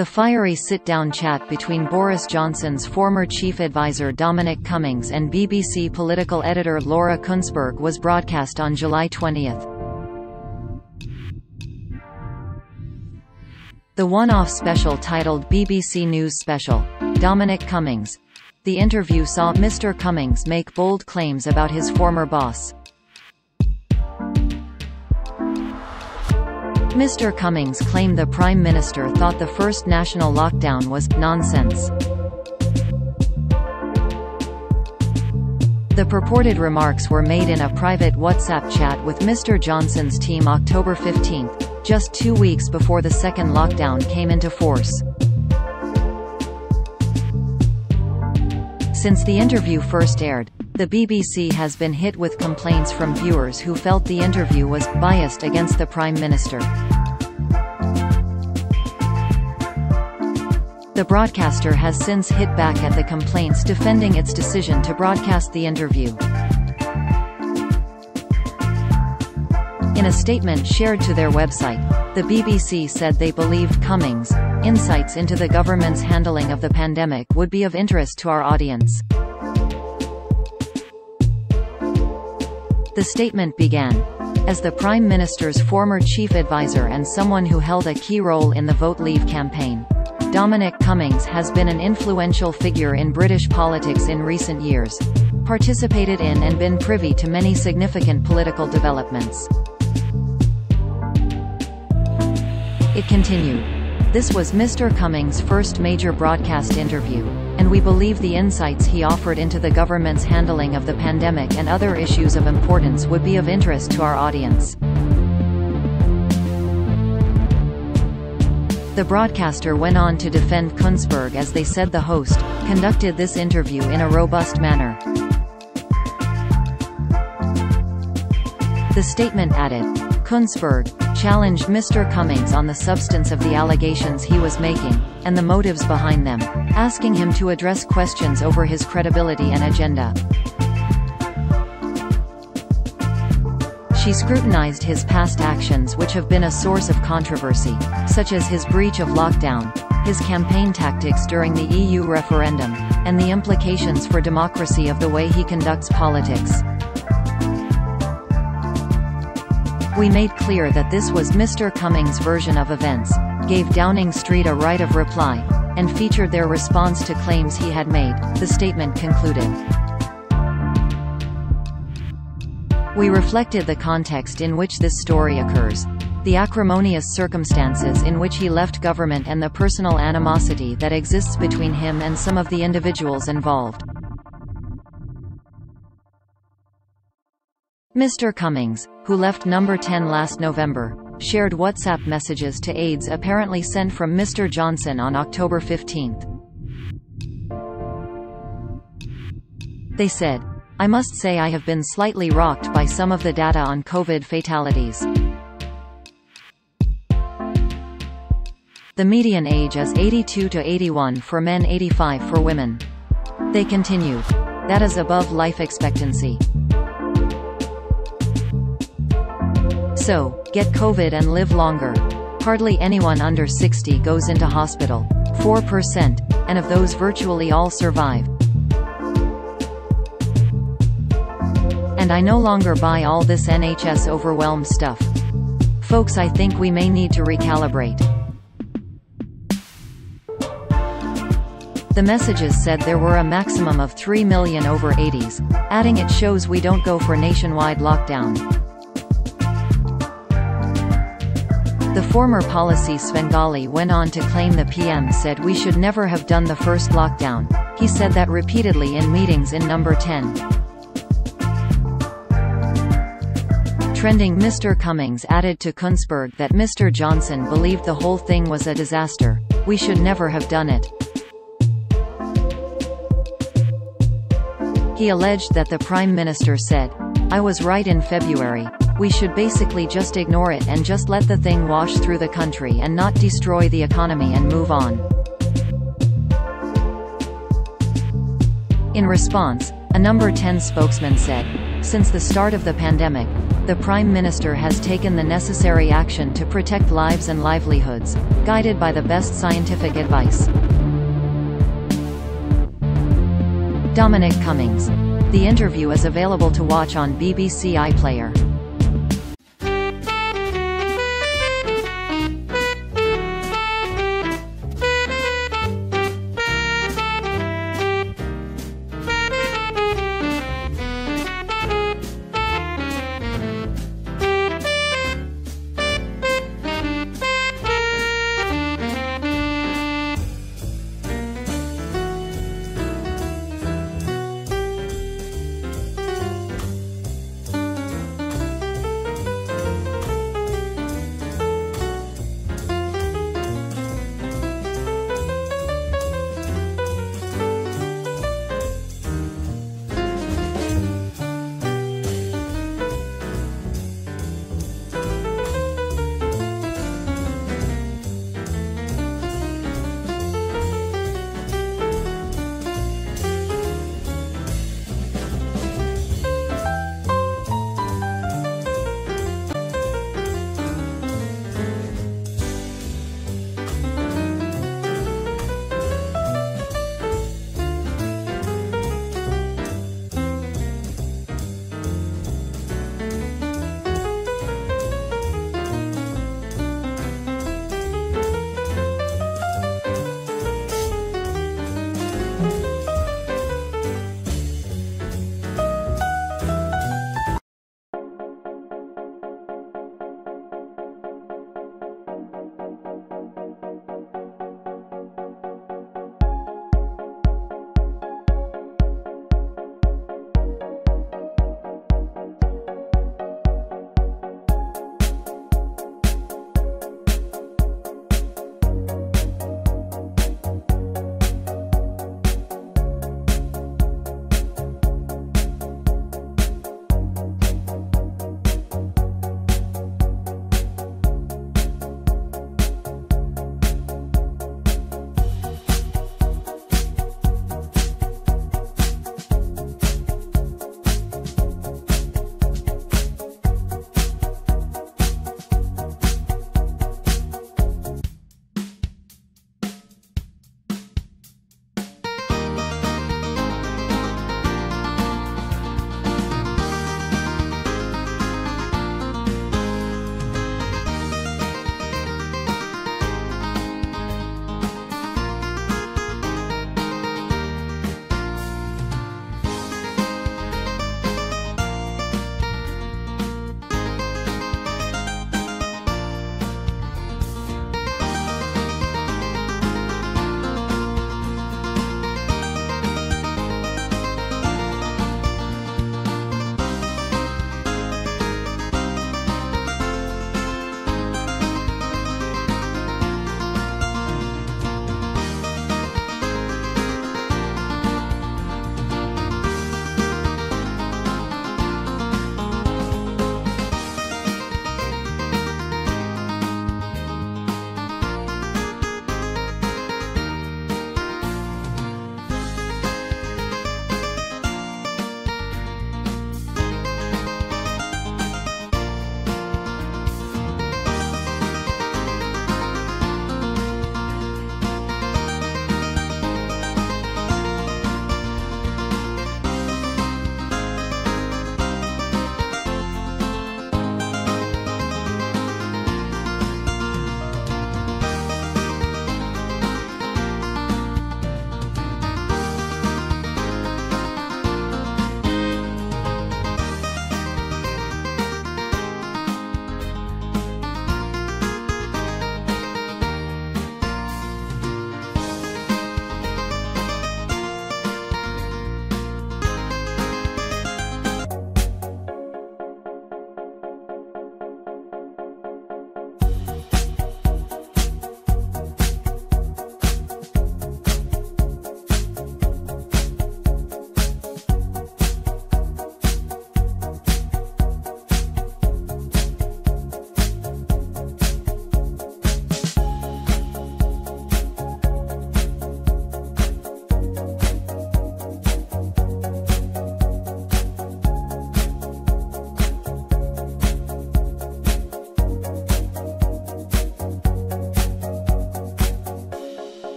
The fiery sit-down chat between Boris Johnson's former chief advisor Dominic Cummings and BBC political editor Laura Kuenssberg was broadcast on July 20. The one-off special titled BBC News Special, Dominic Cummings. The interview saw Mr. Cummings make bold claims about his former boss. Mr. Cummings claimed the Prime Minister thought the first national lockdown was nonsense. The purported remarks were made in a private WhatsApp chat with Mr. Johnson's team October 15, just 2 weeks before the second lockdown came into force. Since the interview first aired, the BBC has been hit with complaints from viewers who felt the interview was biased against the Prime Minister. The broadcaster has since hit back at the complaints, defending its decision to broadcast the interview. In a statement shared to their website, the BBC said they believed Cummings' insights into the government's handling of the pandemic would be of interest to our audience. The statement began, "As the Prime Minister's former chief advisor and someone who held a key role in the Vote Leave campaign, Dominic Cummings has been an influential figure in British politics in recent years, participated in and been privy to many significant political developments." It continued, "This was Mr. Cummings' first major broadcast interview, and we believe the insights he offered into the government's handling of the pandemic and other issues of importance would be of interest to our audience." The broadcaster went on to defend Kuenssberg as they said the host conducted this interview in a robust manner. The statement added, "Kuenssberg challenged Mr. Cummings on the substance of the allegations he was making, and the motives behind them, asking him to address questions over his credibility and agenda. She scrutinized his past actions which have been a source of controversy, such as his breach of lockdown, his campaign tactics during the EU referendum, and the implications for democracy of the way he conducts politics. We made clear that this was Mr. Cummings' version of events, gave Downing Street a right of reply, and featured their response to claims he had made," the statement concluded. "We reflected the context in which this story occurs, the acrimonious circumstances in which he left government and the personal animosity that exists between him and some of the individuals involved." Mr. Cummings, who left Number 10 last November, shared WhatsApp messages to aides apparently sent from Mr. Johnson on October 15. They said, "I must say I have been slightly rocked by some of the data on COVID fatalities. The median age is 82 to 81 for men, 85 for women." They continued, "That is above life expectancy. So, get COVID and live longer. Hardly anyone under 60 goes into hospital, 4%, and of those virtually all survive. And I no longer buy all this NHS overwhelmed stuff. Folks, I think we may need to recalibrate." The messages said there were a maximum of 3 million over 80s, adding it shows we don't go for nationwide lockdown. The former policy Svengali went on to claim the PM said we should never have done the first lockdown. He said that repeatedly in meetings in Number 10. Trending Mr. Cummings added to Kuenssberg that Mr. Johnson believed the whole thing was a disaster. "We should never have done it." He alleged that the Prime Minister said, "I was right in February. We should basically just ignore it and just let the thing wash through the country and not destroy the economy and move on." In response, A Number 10 spokesman said, "Since the start of the pandemic, the Prime Minister has taken the necessary action to protect lives and livelihoods, guided by the best scientific advice." Dominic Cummings. The interview is available to watch on BBC iPlayer.